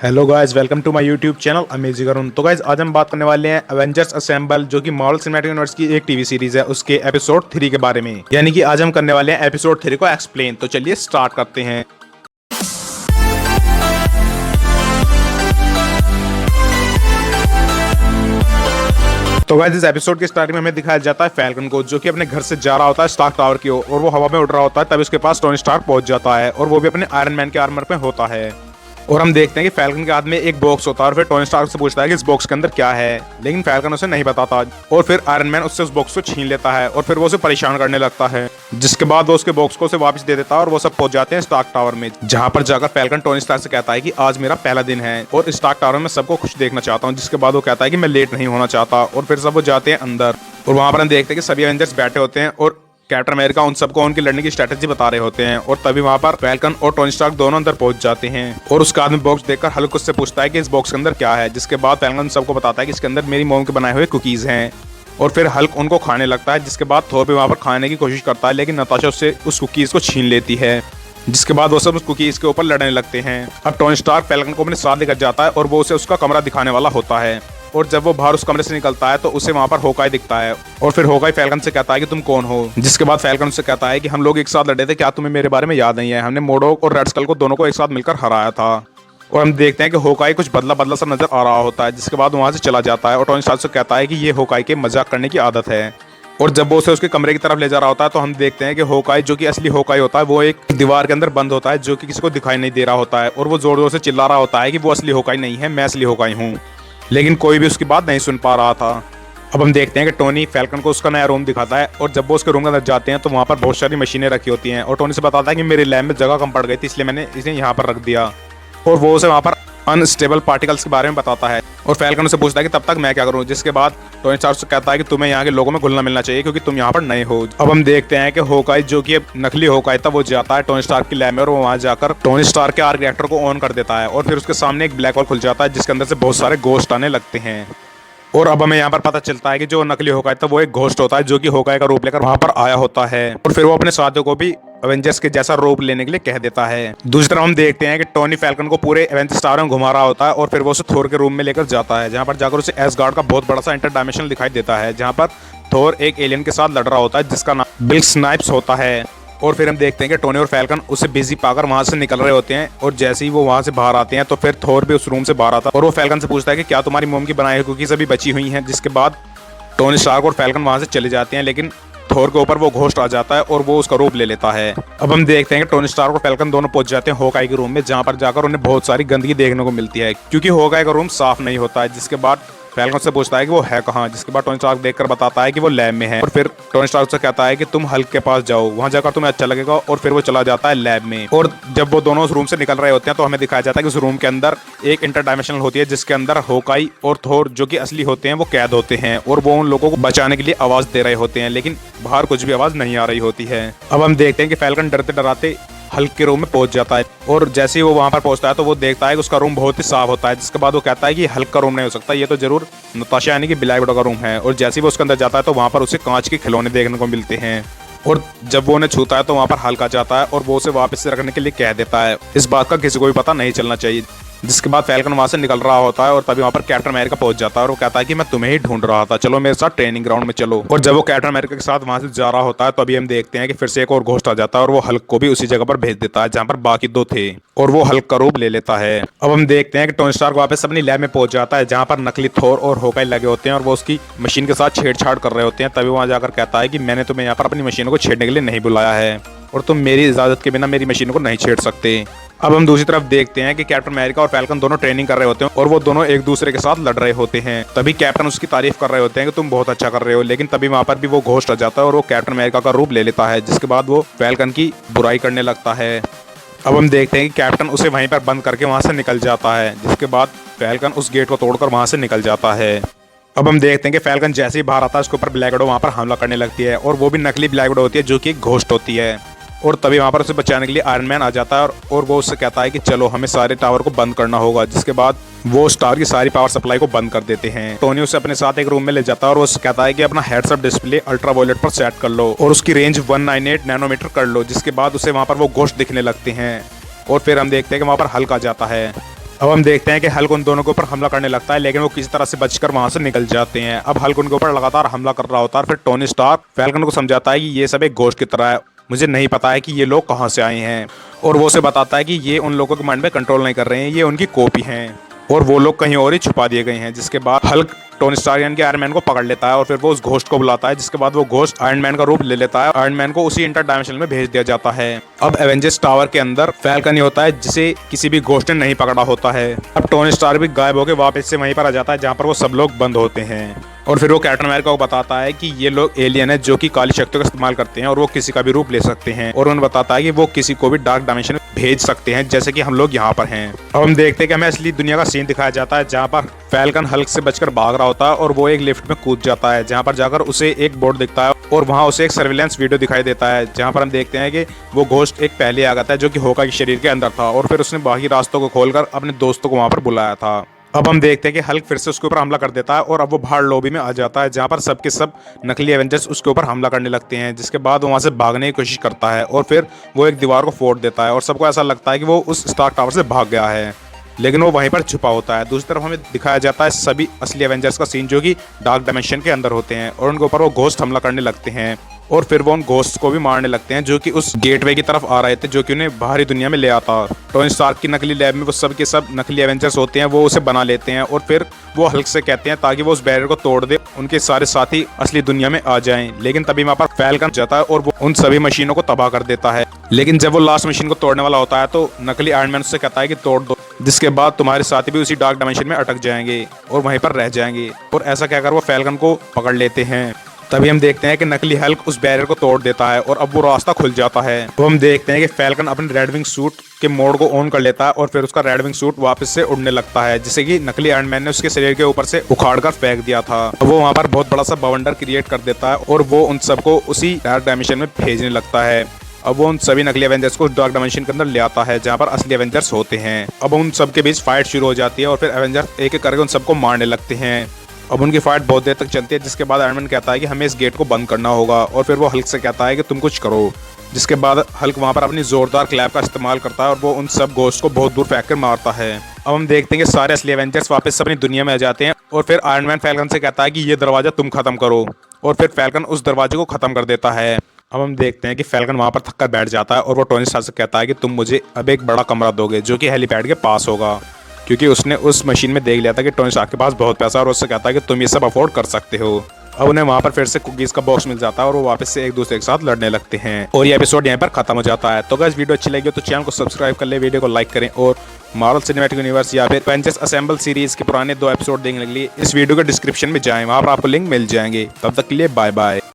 Hello guys, welcome to my YouTube channel amazing Arun. तो guys आज हम बात करने वाले हैं एवेंजर्स असेंबल, जो कि मार्वल सिनेमैटिक यूनिवर्स की एक टीवी सीरीज है, उसके एपिसोड 3 के बारे में। यानी कि आज हम करने वाले हैं एपिसोड 3 को एक्सप्लेन। तो चलिए स्टार्ट करते हैं। तो गाइस इस एपिसोड के स्टार्टिंग में हमें दिखाया जाता है फैल्कन को, जो कि अपने घर से जा रहा होता है स्टार्क टावर की ओर, और वो हवा में उड़ रहा होता है। तभी उसके पास टोनी स्टार्क पहुंच जाता है, और वो भी अपने आयरन मैन के आर्मर में होता है। और हम देखते हैं कि फैल्कन के हाथ में एक बॉक्स होता है, और फिर टोनी स्टार्क से पूछता है कि इस बॉक्स के अंदर क्या है, लेकिन फैल्कन उसे नहीं बताता। और फिर आयरन मैन उससे उस बॉक्स को छीन लेता है, और फिर वो उसे परेशान करने लगता है, जिसके बाद वो उसके बॉक्स को उसे वापस दे देता है, और वो सब पहुंच जाते हैं स्टार्क टावर में, जहां पर जाकर फैल्कन टोनी स्टार्क से कहता है कि आज मेरा पहला दिन है और स्टार्क टावर में सबको खुश देखना चाहता हूँ। जिसके बाद वो कहता है कि मैं लेट नहीं होना चाहता, और फिर सब वो जाते हैं अंदर। और वहां पर हम देखते हैं कि सभी एवेंजर्स बैठे होते हैं, और कैप्टन अमेरिका उन सबको उनकी लड़ने की स्ट्रेटेजी बता रहे होते हैं। और तभी वहां पर फैल्कन और टोनी स्टार्क दोनों अंदर पहुंच जाते हैं, और उसका आदमी बॉक्स देखकर हल्क उससे पूछता है कि इस बॉक्स के अंदर क्या है। जिसके बाद फैल्कन सबको बताता है कि इसके अंदर मेरी मोम के बनाए हुए कुकीज हैं, और फिर हल्क उनको खाने लगता है। जिसके बाद थोर भी वहां पर खाने की कोशिश करता है, लेकिन नताशा उससे उस कुकीज को छीन लेती है। जिसके बाद वो सब उस कुकीज के ऊपर लड़ने लगते हैं। अब टोनी स्टार्क फैल्कन को अपने साथ लेकर जाता है, और वो उसे उसका कमरा दिखाने वाला होता है। और जब वो बाहर उस कमरे से निकलता है तो उसे वहां पर होकाई दिखता है, और फिर होकाई फैल्कन से कहता है कि तुम कौन हो। जिसके बाद फैल्कन उससे कहता है कि हम लोग एक साथ लड़े थे, क्या तुम्हें मेरे बारे में याद नहीं है? हमने मोडोक और रेड स्कल को दोनों को एक साथ मिलकर हराया था। और हम देखते हैं कि होकाई कुछ बदला बदला सा नजर आ रहा होता है। जिसके बाद वहां से चला जाता है, और टोनी स्टार्क से कहता है कि ये होकाई के मजाक करने की आदत है। और जब वो उसे उसके कमरे की तरफ ले जा रहा होता है, तो हम देखते हैं कि होकाई, जो कि असली होकाई होता है, वो एक दीवार के अंदर बंद होता है, जो कि किसी को दिखाई नहीं दे रहा होता है। और वो जोर जोर से चिल्ला रहा होता है कि वो असली होकाई नहीं है, मैं असली होकाई हूँ। लेकिन कोई भी उसकी बात नहीं सुन पा रहा था। अब हम देखते हैं कि टोनी फैल्कन को उसका नया रूम दिखाता है, और जब वो उसके रूम के अंदर जाते हैं तो वहाँ पर बहुत सारी मशीनें रखी होती हैं। और टोनी से बताता है कि मेरे लैब में जगह कम पड़ गई थी, इसलिए मैंने इसे यहाँ पर रख दिया। और वो उसे वहाँ पर अनस्टेबल पार्टिकल्स के बारे में बताता है, और फैल्कन उसे पूछता है कि तब तक मैं क्या करूँ। जिसके बाद टोनी स्टार्क से कहता है कि तुम्हें यहाँ के लोगों में घुलना मिलना चाहिए, क्योंकि तुम यहाँ पर नए हो। अब हम देखते हैं कि होकाई, जो कि नकली होकाई था, वो जाता है टोनी स्टार्क की लैब में, और वो वहाँ जाकर टोनी स्टार्क के आर्क रिएक्टर को ऑन कर देता है। और फिर उसके सामने एक ब्लैक होल खुल जाता है, जिसके अंदर से बहुत सारे घोस्ट आने लगते हैं। और अब हमें यहाँ पर पता चलता है कि जो नकली होकाई था वो एक घोस्ट होता है, जो कि होकाई का रूप लेकर वहां पर आया होता है। और फिर वो अपने साथियों को भी एवेंजर्स के जैसा रूप लेने के लिए कह देता है। दूसरी तरफ हम देखते हैं कि टोनी फैल्कन को पूरे एवेंजर्स टावर में घुमा रहा होता है, और फिर वो उसे थोर के रूम में लेकर जाता है, जहाँ पर जाकर उसे एसगार्ड का बहुत बड़ा सा इंटरडायमेंशनल दिखाई देता है, जहाँ पर थोर एक एलियन के साथ लड़ रहा होता है, जिसका नाम बिल स्नाइप्स होता है। और फिर हम देखते हैं कि टोनी और फैल्कन उसे बिजी पाकर वहां से निकल रहे होते हैं, और जैसे ही वो वहां से बाहर आते हैं तो फिर थोर भी उस रूम से बाहर आता है, और वो फैल्कन से पूछता है कि क्या तुम्हारी मोम की बनाई हुई कुकीज अभी बची हुई हैं। जिसके बाद टोनी स्टार्क और फैल्कन वहां से चले जाते हैं, लेकिन थोर के ऊपर वो घोस्ट आ जाता है, और वो उसका रूप ले लेता है। अब हम देखते हैं कि टोनी स्टार्क और फैल्कन दोनों पहुंच जाते हैं होकाई के रूम में, जहां पर जाकर उन्हें बहुत सारी गंदगी देखने को मिलती है, क्योंकि होकाई का रूम साफ नहीं होता है। जिसके बाद फैल्कन से पूछता है कि वो है कहाँ। जिसके बाद टोनी स्टार्क देखकर बताता है कि वो लैब में है, और फिर टोनी स्टार्क से कहता है कि तुम हल्क के पास जाओ, वहां जाकर तुम्हें अच्छा लगेगा। और फिर वो चला जाता है लैब में। और जब वो दोनों उस रूम से निकल रहे होते हैं तो हमें दिखाया जाता है कि उस रूम के अंदर एक इंटरडायमेंशनल होती है, जिसके अंदर होकाई और थोर, जो कि असली होते हैं, वो कैद होते हैं, और वो उन लोगों को बचाने के लिए आवाज दे रहे होते हैं, लेकिन बाहर कुछ भी आवाज नहीं आ रही होती है। अब हम देखते हैं कि फैल्कन डरते डराते हल्क के रूम में पहुंच जाता है, और जैसे ही वो वहां पर पहुंचता है तो वो देखता है कि उसका रूम बहुत ही साफ होता है। जिसके बाद वो कहता है कि हल्क का रूम नहीं हो सकता, ये तो जरूर नताशा यानी कि ब्लैक विडो का रूम है। और जैसे ही वो उसके अंदर जाता है तो वहां पर उसे कांच के खिलौने देखने को मिलते हैं, और जब वो उन्हें छूता है तो वहां पर हल्क आ जाता है, और वो उसे वापस से रखने के लिए कह देता है। इस बात का किसी को भी पता नहीं चलना चाहिए। जिसके बाद फैल्कन वहां से निकल रहा होता है, और तभी वहां पर कैप्टन अमेरिका पहुंच जाता है, और वो कहता है कि मैं तुम्हें ही ढूंढ रहा था, चलो मेरे साथ ट्रेनिंग ग्राउंड में चलो। और जब वो कैप्टन अमेरिका के साथ वहां से जा रहा होता है तो अभी हम देखते हैं कि फिर से एक और घोस्ट आ जाता है, और वो हल्क को भी उसी जगह पर भेज देता है जहां पर बाकी दो थे, और वो हल्क का रूप ले लेता है। अब हम देखते हैं कि टोनी स्टार्क वापस अपनी लैब में पहुंच जाता है, जहां पर नकली थोर और होकाई लगे होते हैं, और वो उसकी मशीन के साथ छेड़छाड़ कर रहे होते हैं। तभी वहां जाकर कहता है कि मैंने तुम्हें यहाँ पर अपनी मशीनों को छेड़ने के लिए नहीं बुलाया है, और तुम मेरी इजाजत के बिना मेरी मशीनों को नहीं छेड़ सकते। अब हम दूसरी तरफ देखते हैं कि कैप्टन अमेरिका और फैल्कन दोनों ट्रेनिंग कर रहे होते हैं, और वो दोनों एक दूसरे के साथ लड़ रहे होते हैं। तभी कैप्टन उसकी तारीफ कर रहे होते हैं कि तुम बहुत अच्छा कर रहे हो, लेकिन तभी वहां पर भी वो घोस्ट आ जाता है, और वो कैप्टन अमेरिका का रूप ले लेता है। जिसके बाद वो फैल्कन की बुराई करने लगता है। अब हम देखते हैं कि कैप्टन उसे वहीं पर बंद करके वहां से निकल जाता है। जिसके बाद फैल्कन उस गेट को तोड़कर वहां से निकल जाता है। अब हम देखते हैं कि फैल्कन जैसे ही बाहर आता है उसके ऊपर ब्लैक विडो वहां पर हमला करने लगती है, और वो भी नकली ब्लैक विडो होती है, जो कि एक घोस्ट होती है। और तभी वहां पर उसे बचाने के लिए आयरन मैन आ जाता है, और वो उससे कहता है कि चलो हमें सारे टावर को बंद करना होगा। जिसके बाद वो स्टार की सारी पावर सप्लाई को बंद कर देते हैं। टोनी उसे अपने साथ एक रूम में ले जाता है, और वो उससे कहता है कि अपना हेड्स अप डिस्प्ले अल्ट्रावायलेट पर सेट कर लो, और उसकी रेंज 198 नैनोमीटर कर लो। जिसके बाद उसे वहां पर वो घोस्ट दिखने लगते हैं, और फिर हम देखते हैं कि वहां पर हल्क आ जाता है। अब हम देखते हैं कि हल्क उन दोनों के ऊपर हमला करने लगता है, लेकिन वो किसी तरह से बचकर वहां से निकल जाते हैं। अब हल्क उनके ऊपर लगातार हमला कर रहा होता है। फिर टोनी स्टार्क फैल्कन को समझाता है कि ये सब एक घोस्ट की तरह है, मुझे नहीं पता है कि ये लोग कहाँ से आए हैं। और वो उसे बताता है कि ये उन लोगों के माइंड में कंट्रोल नहीं कर रहे हैं, ये उनकी कॉपी हैं और वो लोग कहीं और ही छुपा दिए गए हैं। जिसके बाद हल्क टोनी स्टार्क यानी कि आयरन मैन को पकड़ लेता है और फिर वो उस घोस्ट को बुलाता है, जिसके बाद वो घोस्ट आयरन मैन का रूप ले लेता है। आयरन मैन को उसी इंटर डायमेंशन में भेज दिया जाता है। अब एवेंजर्स टावर के अंदर फैल्कन ही होता है जिसे किसी भी घोस्ट ने नहीं पकड़ा होता है। अब टोनी स्टार्क भी गायब होकर वापस से वहीं पर आ जाता है जहाँ पर वो सब लोग बंद होते हैं। और फिर वो कैप्टन अमेरिका को बताता है कि ये लोग एलियन है जो कि काली शक्तियों का इस्तेमाल करते हैं और वो किसी का भी रूप ले सकते हैं। और उन्हें बताता है कि वो किसी को भी डार्क डायमेंशन में भेज सकते हैं, जैसे कि हम लोग यहाँ पर हैं। अब हम देखते हैं कि हमें असली दुनिया का सीन दिखाया जाता है जहाँ पर फैल्कन हल्क से बचकर भाग रहा होता है और वो एक लिफ्ट में कूद जाता है, जहाँ पर जाकर उसे एक बोर्ड दिखता है और वहाँ उसे एक सर्विलेंस वीडियो दिखाई देता है, जहाँ पर हम देखते हैं कि वो घोस्ट एक पहले आ गया था जो कि होका के शरीर के अंदर था और फिर उसने बाकी रास्तों को खोलकर अपने दोस्तों को वहाँ पर बुलाया था। अब हम देखते हैं कि हल्क फिर से उसके ऊपर हमला कर देता है और अब वो बाहर लॉबी में आ जाता है जहाँ पर सबके सब नकली एवेंजर्स उसके ऊपर हमला करने लगते हैं। जिसके बाद वो वहाँ से भागने की कोशिश करता है और फिर वो एक दीवार को फोड़ देता है और सबको ऐसा लगता है कि वो उस स्टार्क टावर से भाग गया है, लेकिन वो वहीं पर छुपा होता है। दूसरी तरफ हमें दिखाया जाता है सभी असली एवेंजर्स का सीन जो कि डार्क डायमेंशन के अंदर होते हैं और उनके ऊपर वो घोस्ट हमला करने लगते हैं और फिर वो उन घोस्ट को भी मारने लगते हैं जो कि उस गेटवे की तरफ आ रहे थे जो कि उन्हें बाहरी दुनिया में ले आता। टोनी स्टार्क की नकली लैब में वो सब के सब नकली एवेंजर्स होते हैं, वो उसे बना लेते हैं और फिर वो हल्क से कहते हैं ताकि वो उस बैरियर को तोड़ दे, उनके सारे साथी असली दुनिया में आ जाएं। लेकिन तभी वहाँ पर फैल्कन जाता है और वो उन सभी मशीनों को तबाह कर देता है। लेकिन जब वो लास्ट मशीन को तोड़ने वाला होता है तो नकली आयरन मैन उससे कहता है कि तोड़ दो, जिसके बाद तुम्हारे साथी भी उसी डार्क डायमेंशन में अटक जाएंगे और वहीं पर रह जाएंगे। और ऐसा कहकर वो फैल्कन को पकड़ लेते हैं। तभी हम देखते हैं कि नकली हल्क उस बैरियर को तोड़ देता है और अब वो रास्ता खुल जाता है। तो हम देखते हैं कि फैल्कन अपने रेड विंग सूट के मोड को ऑन कर लेता है और फिर उसका रेड विंग सूट वापस से उड़ने लगता है, जिसे कि नकली आयरन मैन ने उसके शरीर के ऊपर से उखाड़कर फेंक दिया था। वो वहाँ पर बहुत बड़ा सा बवंडर क्रिएट कर देता है और वो उन सबको उसी डार्क डायमेंशन में भेजने लगता है। अब वो उन सभी नकली एवेंजर्स को डार्क डायमेंशन के अंदर ले आता है जहाँ पर असली एवेंजर्स होते हैं। अब उन सब के बीच फाइट शुरू हो जाती है और फिर एवेंजर्स एक एक करके उन सबको मारने लगते हैं। अब उनकी फाइट बहुत देर तक चलती है, जिसके बाद आयरन मैन कहता है कि हमें इस गेट को बंद करना होगा और फिर वो हल्क से कहता है कि तुम कुछ करो। जिसके बाद हल्क वहाँ पर अपनी जोरदार क्लैप का इस्तेमाल करता है और वो उन सब घोस्ट को बहुत दूर फेंक कर मारता है। अब हम देखते हैं कि सारे असली एवेंजर्स वापस अपनी दुनिया में आ जाते हैं और फिर आयरन मैन फैल्कन से कहता है कि ये दरवाजा तुम खत्म करो और फिर फैल्कन उस दरवाजे को खत्म कर देता है। अब हम देखते हैं कि फैल्कन वहाँ पर थक कर बैठ जाता है और वो टोनी स्टार्क से कहता है कि तुम मुझे अब एक बड़ा कमरा दोगे जो कि हेलीपैड के पास होगा, क्योंकि उसने उस मशीन में देख लिया था कि टोनी स्टार्क के पास बहुत पैसा है और उससे कहता है कि तुम ये सब अफोर्ड कर सकते हो। अब उन्हें वहाँ पर फिर से कुकीज का बॉक्स मिल जाता है और वो वापस से एक दूसरे के साथ लड़ने लगते हैं और ये एपिसोड यहाँ पर खत्म हो जाता है। तो गाइस वीडियो अच्छी लगी हो तो चैनल को सब्सक्राइब कर ले, वीडियो को लाइक करें और मार्वल सिनेमैटिक यूनिवर्स या फिर एवेंजर्स असेंबल सीरीज के पुराने 2 एपिसोड देखने के लिए इस वीडियो के डिस्क्रिप्शन में जाएं, वहाँ पर आपको लिंक मिल जाएंगे। तब तक के लिए बाय बाय।